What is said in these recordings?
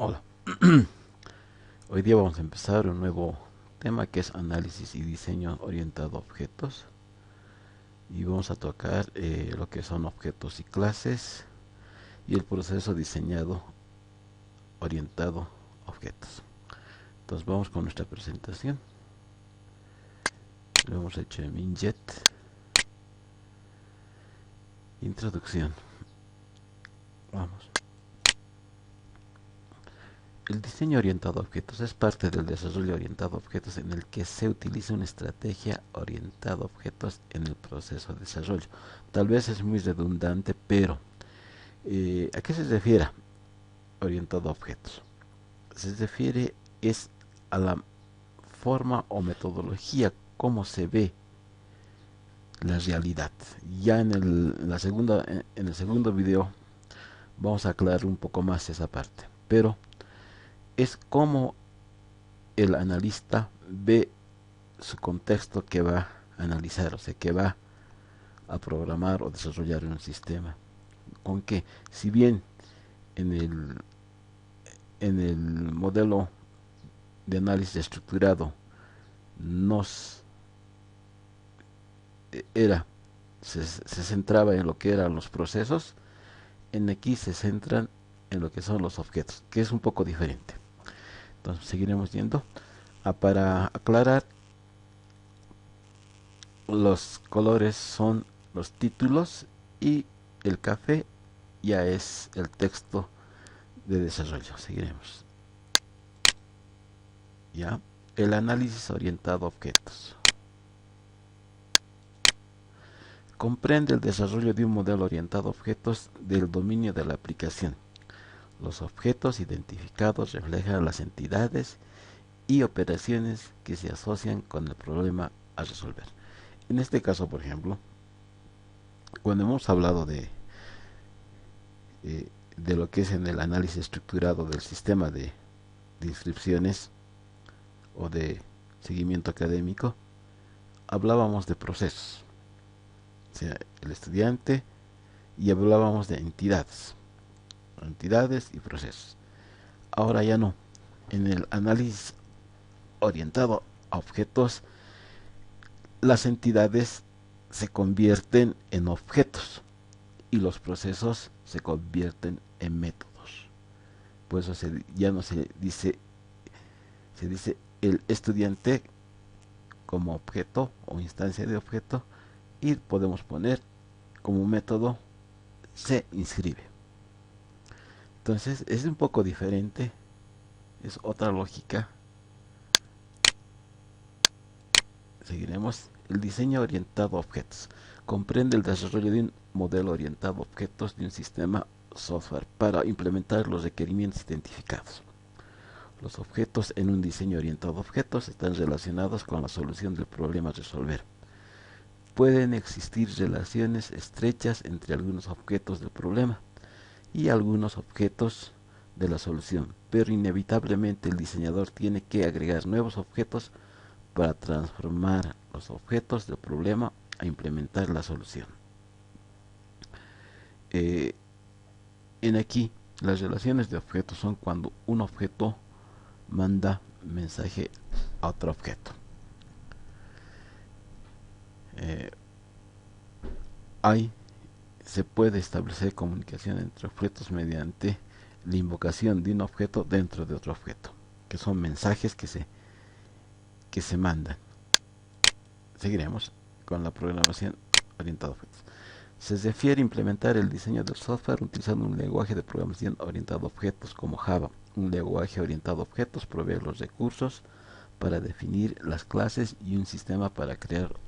Hola, hoy día vamos a empezar un nuevo tema que es análisis y diseño orientado a objetos y vamos a tocar lo que son objetos y clases y el proceso diseñado orientado a objetos. Entonces vamos con nuestra presentación. Lo hemos hecho en Minjet. Introducción. Vamos. El diseño orientado a objetos es parte del desarrollo orientado a objetos en el que se utiliza una estrategia orientada a objetos en el proceso de desarrollo. Tal vez es muy redundante, pero ¿a qué se refiere orientado a objetos? Se refiere es a la forma o metodología como se ve la realidad. Ya en el segundo video vamos a aclarar un poco más esa parte, pero es como el analista ve su contexto que va a analizar, o sea, que va a programar o desarrollar un sistema. Con que, si bien en el modelo de análisis estructurado nos era se centraba en lo que eran los procesos, en aquí se centran en lo que son los objetos, que es un poco diferente. Entonces seguiremos yendo. Para aclarar, los colores son los títulos y el café ya es el texto de desarrollo. Seguiremos. Ya. El análisis orientado a objetos. Comprende el desarrollo de un modelo orientado a objetos del dominio de la aplicación. Los objetos identificados reflejan las entidades y operaciones que se asocian con el problema a resolver. En este caso, por ejemplo, cuando hemos hablado de lo que es en el análisis estructurado del sistema de inscripciones o de seguimiento académico, hablábamos de procesos, o sea, el estudiante, y hablábamos de entidades y procesos. Ahora ya no. En el análisis orientado a objetos, las entidades se convierten en objetos y los procesos se convierten en métodos. Por eso ya no se dice el estudiante como objeto o instancia de objeto, y podemos poner como método se inscribe. Entonces es un poco diferente, es otra lógica. Seguiremos. El diseño orientado a objetos comprende el desarrollo de un modelo orientado a objetos de un sistema software para implementar los requerimientos identificados. Los objetos en un diseño orientado a objetos están relacionados con la solución del problema a resolver. Pueden existir relaciones estrechas entre algunos objetos del problema y algunos objetos de la solución, pero inevitablemente el diseñador tiene que agregar nuevos objetos para transformar los objetos del problema a implementar la solución. Eh, en aquí, las relaciones de objetos son cuando un objeto manda mensaje a otro objeto. Eh, hay Se puede establecer comunicación entre objetos mediante la invocación de un objeto dentro de otro objeto, que son mensajes que se mandan. Seguiremos con la programación orientada a objetos. Se refiere a implementar el diseño del software utilizando un lenguaje de programación orientado a objetos como Java. Un lenguaje orientado a objetos provee los recursos para definir las clases y un sistema para crear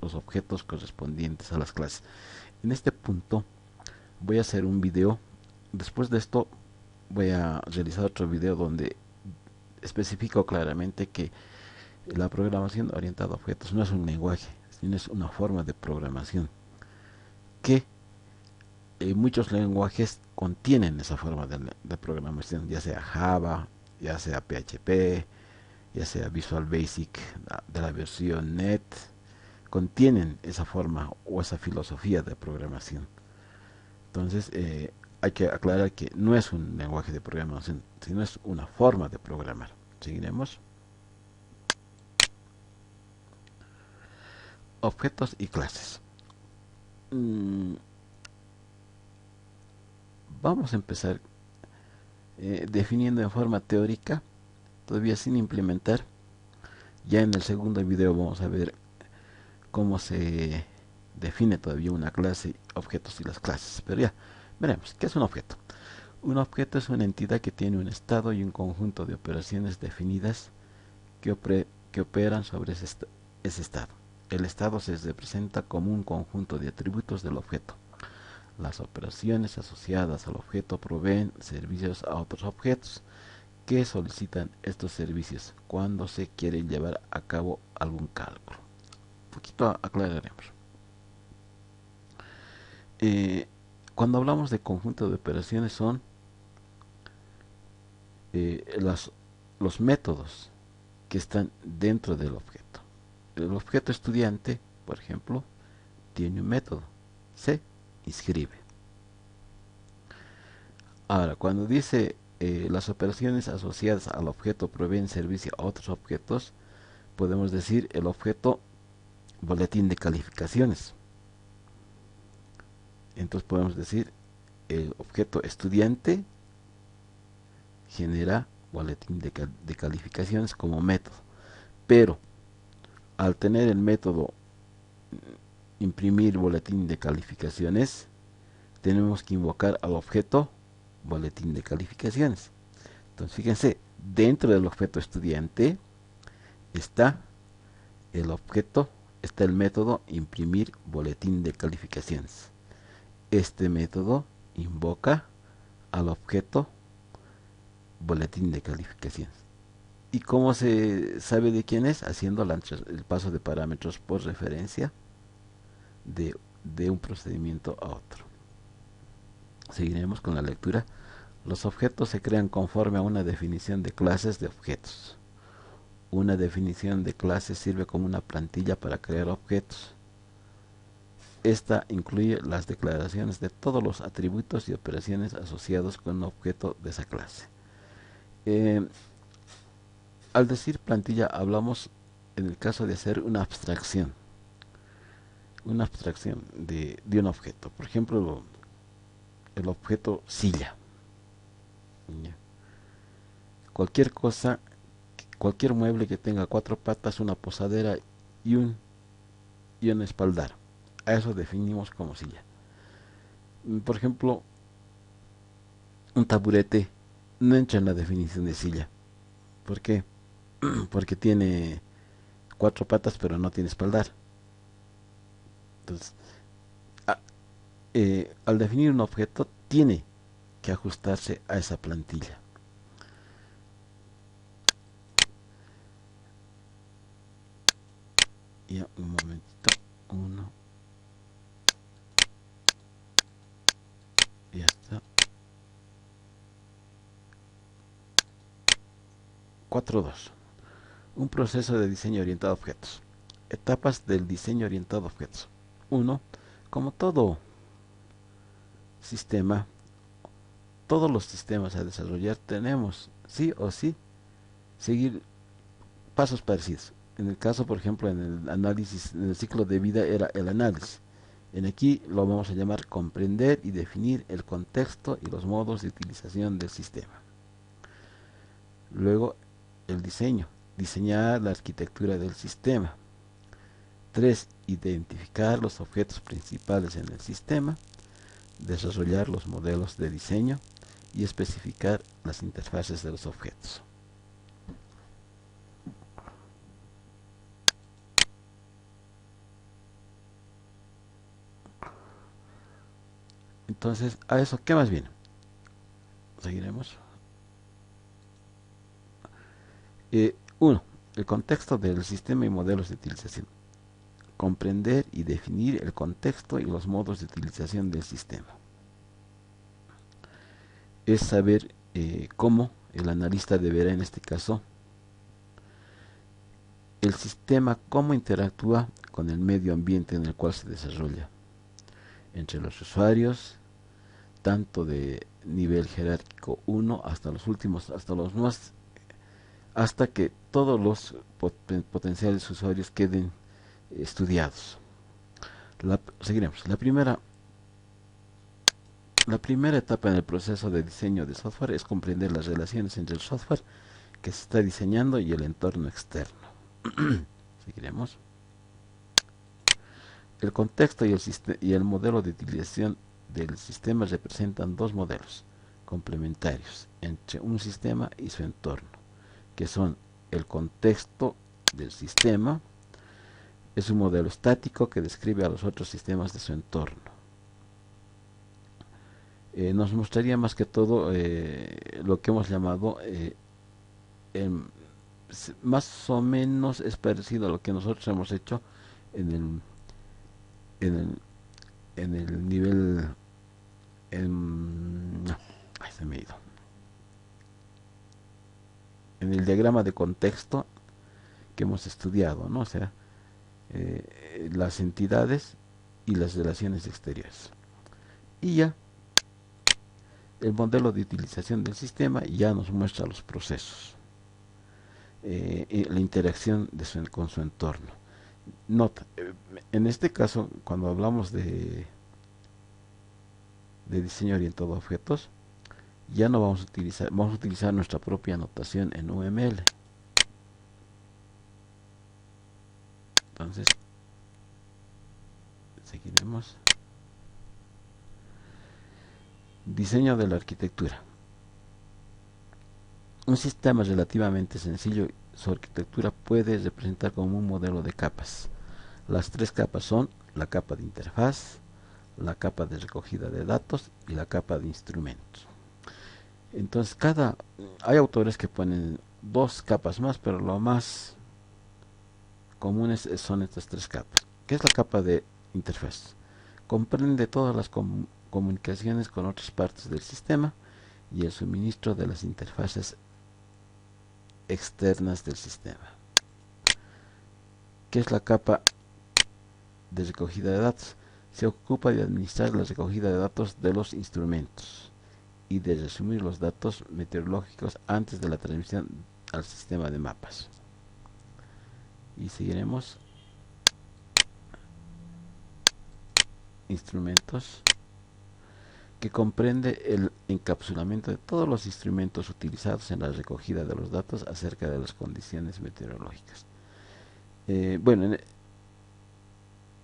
los objetos correspondientes a las clases. En este punto voy a hacer un video. Después de esto voy a realizar otro video donde especifico claramente que la programación orientada a objetos no es un lenguaje, sino es una forma de programación que muchos lenguajes contienen esa forma de programación, ya sea Java, ya sea PHP, ya sea Visual Basic de la versión .NET, contienen esa forma o esa filosofía de programación. Entonces, hay que aclarar que no es un lenguaje de programación, sino es una forma de programar. Seguiremos. Objetos y clases. Mm, Vamos a empezar definiendo en forma teórica, todavía sin implementar. Ya en el segundo video vamos a ver cómo se define todavía una clase, objetos y las clases. Pero ya, veremos. ¿Qué es un objeto? Un objeto es una entidad que tiene un estado y un conjunto de operaciones definidas que operan sobre ese estado. El estado se representa como un conjunto de atributos del objeto. Las operaciones asociadas al objeto proveen servicios a otros objetos que solicitan estos servicios cuando se quiere llevar a cabo algún cálculo. Un poquito aclararemos. Eh, Cuando hablamos de conjunto de operaciones son eh, las, los métodos que están dentro del objeto. El objeto estudiante, por ejemplo, tiene un método, se inscribe. Ahora, cuando dice las operaciones asociadas al objeto proveen servicio a otros objetos, podemos decir el objeto boletín de calificaciones. Entonces podemos decir el objeto estudiante genera boletín de calificaciones como método. Pero al tener el método imprimir boletín de calificaciones, tenemos que invocar al objeto boletín de calificaciones. Entonces fíjense, dentro del objeto estudiante está el método imprimir boletín de calificaciones. Este método invoca al objeto boletín de calificaciones. ¿Y cómo se sabe de quién es? Haciendo el paso de parámetros por referencia de un procedimiento a otro. Seguiremos con la lectura. Los objetos se crean conforme a una definición de clases de objetos. Una definición de clases sirve como una plantilla para crear objetos. Esta incluye las declaraciones de todos los atributos y operaciones asociados con un objeto de esa clase. Al decir plantilla hablamos en el caso de hacer una abstracción de un objeto. Por ejemplo, el objeto silla. ¿Ya? Cualquier cosa, cualquier mueble que tenga 4 patas, una posadera y un espaldar. A eso definimos como silla. Por ejemplo, un taburete no entra en la definición de silla. ¿Por qué? Porque tiene 4 patas pero no tiene espaldar. Entonces, al definir un objeto tiene que ajustarse a esa plantilla. Ya, un momentito. Uno. Ya está. 4.2. Un proceso de diseño orientado a objetos. Etapas del diseño orientado a objetos. 1. Como todo sistema, todos los sistemas a desarrollar tenemos sí o sí seguir pasos parecidos. En el caso, por ejemplo, en el análisis, en el ciclo de vida era el análisis. En aquí lo vamos a llamar comprender y definir el contexto y los modos de utilización del sistema. Luego, el diseño, diseñar la arquitectura del sistema. 3. Identificar los objetos principales en el sistema, desarrollar los modelos de diseño y especificar las interfaces de los objetos. Entonces, a eso, ¿qué más viene? Seguiremos. 1. El contexto del sistema y modelos de utilización. Comprender y definir el contexto y los modos de utilización del sistema. Es saber cómo el analista deberá, en este caso, el sistema, cómo interactúa con el medio ambiente en el cual se desarrolla, entre los usuarios, tanto de nivel jerárquico 1 hasta los últimos, hasta los más, hasta que todos los potenciales usuarios queden estudiados. Seguiremos. La primera etapa en el proceso de diseño de software es comprender las relaciones entre el software que se está diseñando y el entorno externo. Seguiremos. El contexto y el modelo de utilización del sistema representan dos modelos complementarios entre un sistema y su entorno, que son el contexto del sistema, es un modelo estático que describe a los otros sistemas de su entorno. Nos mostraría más que todo lo que hemos llamado, más o menos es parecido a lo que nosotros hemos hecho en el, en el, en el nivel, se me ha ido, en el diagrama de contexto que hemos estudiado, ¿no? O sea, las entidades y las relaciones exteriores. Y ya el modelo de utilización del sistema ya nos muestra los procesos, la interacción con su entorno. Nota, en este caso, cuando hablamos de diseño orientado a objetos, ya no vamos a utilizar nuestra propia notación en UML. Entonces, seguiremos. Diseño de la arquitectura. Un sistema relativamente sencillo, su arquitectura puede representar como un modelo de capas. Las tres capas son la capa de interfaz, la capa de recogida de datos y la capa de instrumentos. Entonces, hay autores que ponen dos capas más, pero lo más comunes son estas tres capas. ¿Qué es la capa de interfaz? Comprende todas las comunicaciones con otras partes del sistema y el suministro de las interfaces externas del sistema. ¿Qué es la capa de recogida de datos? Se ocupa de administrar la recogida de datos de los instrumentos y de resumir los datos meteorológicos antes de la transmisión al sistema de mapas. Y seguiremos. Instrumentos, que comprende el encapsulamiento de todos los instrumentos utilizados en la recogida de los datos acerca de las condiciones meteorológicas. Bueno,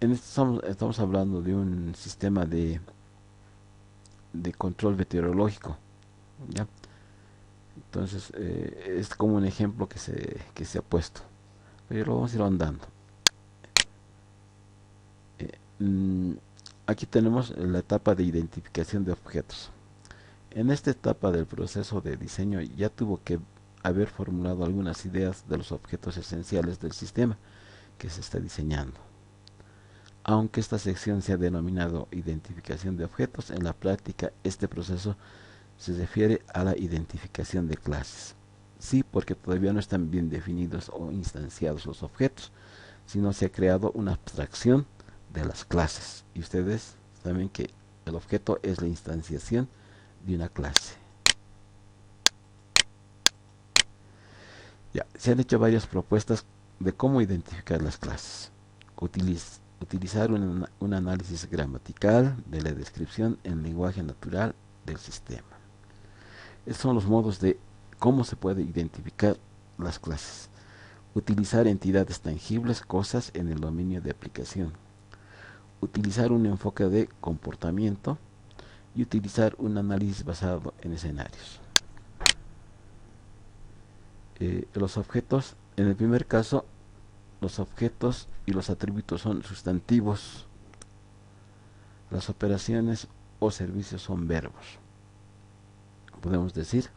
en esto estamos hablando de un sistema de control meteorológico, ¿ya? Entonces, es como un ejemplo que se ha puesto, pero lo vamos a ir ahondando. Aquí tenemos la etapa de identificación de objetos. En esta etapa del proceso de diseño ya tuvo que haber formulado algunas ideas de los objetos esenciales del sistema que se está diseñando. Aunque esta sección se ha denominado identificación de objetos, en la práctica este proceso se refiere a la identificación de clases. Sí, porque todavía no están bien definidos o instanciados los objetos, sino se ha creado una abstracción de las clases. Y ustedes saben que el objeto es la instanciación de una clase. Ya, se han hecho varias propuestas de cómo identificar las clases. Utilizar un análisis gramatical de la descripción en lenguaje natural del sistema. Estos son los modos de cómo se puede identificar las clases. Utilizar entidades tangibles, cosas en el dominio de aplicación. Utilizar un enfoque de comportamiento y utilizar un análisis basado en escenarios. Los objetos, en el primer caso, los objetos y los atributos son sustantivos. Las operaciones o servicios son verbos. Podemos decir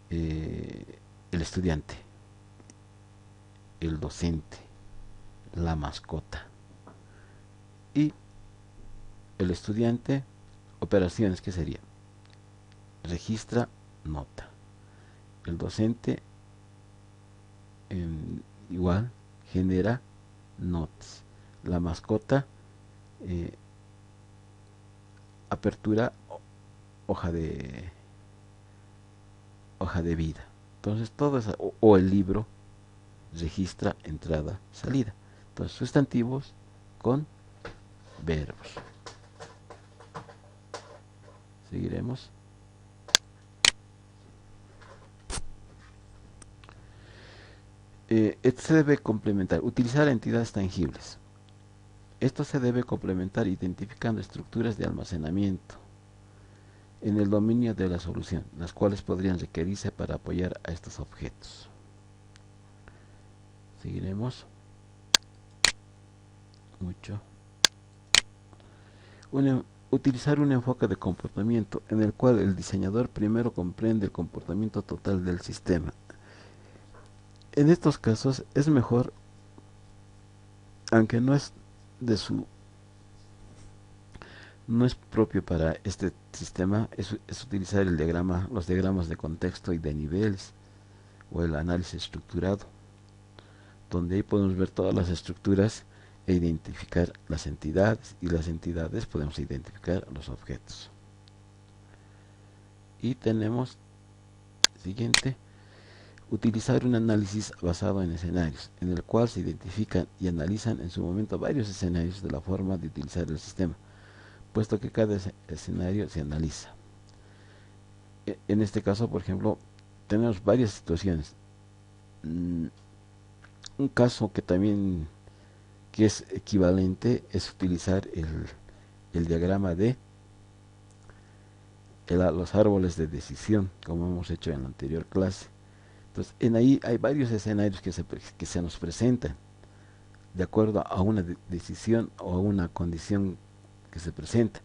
el estudiante, el docente, la mascota. Y el estudiante, operaciones, ¿qué sería? Registra nota. El docente, igual, genera notas. La mascota apertura, hoja de vida. Entonces todo eso, o el libro registra entrada, salida. Entonces sustantivos con verbos. Seguiremos. Esto se debe complementar, utilizar entidades tangibles. Esto se debe complementar identificando estructuras de almacenamiento en el dominio de la solución, las cuales podrían requerirse para apoyar a estos objetos. Seguiremos. Mucho. Utilizar un enfoque de comportamiento en el cual el diseñador primero comprende el comportamiento total del sistema. En estos casos es mejor, aunque no es propio para este sistema, es utilizar los diagramas de contexto y de niveles, o el análisis estructurado, donde ahí podemos ver todas las estructuras e identificar las entidades, y las entidades podemos identificar los objetos. Y tenemos siguiente, utilizar un análisis basado en escenarios, en el cual se identifican y analizan en su momento varios escenarios de la forma de utilizar el sistema, puesto que cada escenario se analiza. En este caso, por ejemplo, tenemos varias situaciones. Un caso que es equivalente es utilizar el diagrama de los árboles de decisión, como hemos hecho en la anterior clase. Entonces, en ahí hay varios escenarios que se nos presentan de acuerdo a una decisión o a una condición que se presenta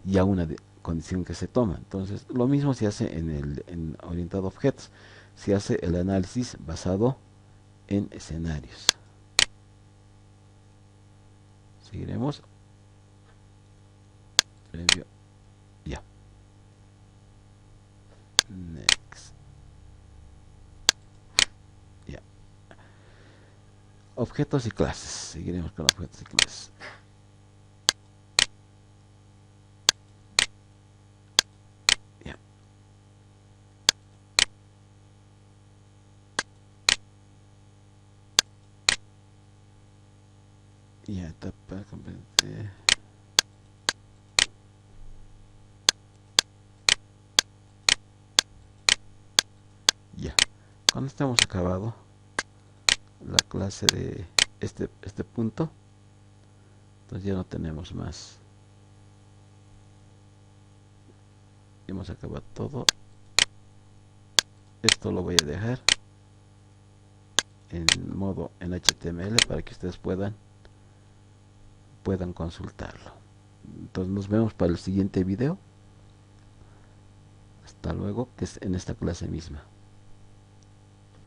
y a una condición que se toma. Entonces, lo mismo se hace en orientado a objetos. Se hace el análisis basado en escenarios. Seguiremos. Previo. Ya. Next. Ya. Objetos y clases. Seguiremos con objetos y clases. Ya. Ya, etapa completa. Ya. Cuando estemos acabado la clase de este punto, entonces ya no tenemos más. Hemos acabado todo. Esto lo voy a dejar en modo en HTML para que ustedes puedan consultarlo. Entonces nos vemos para el siguiente video. Hasta luego, que es en esta clase misma.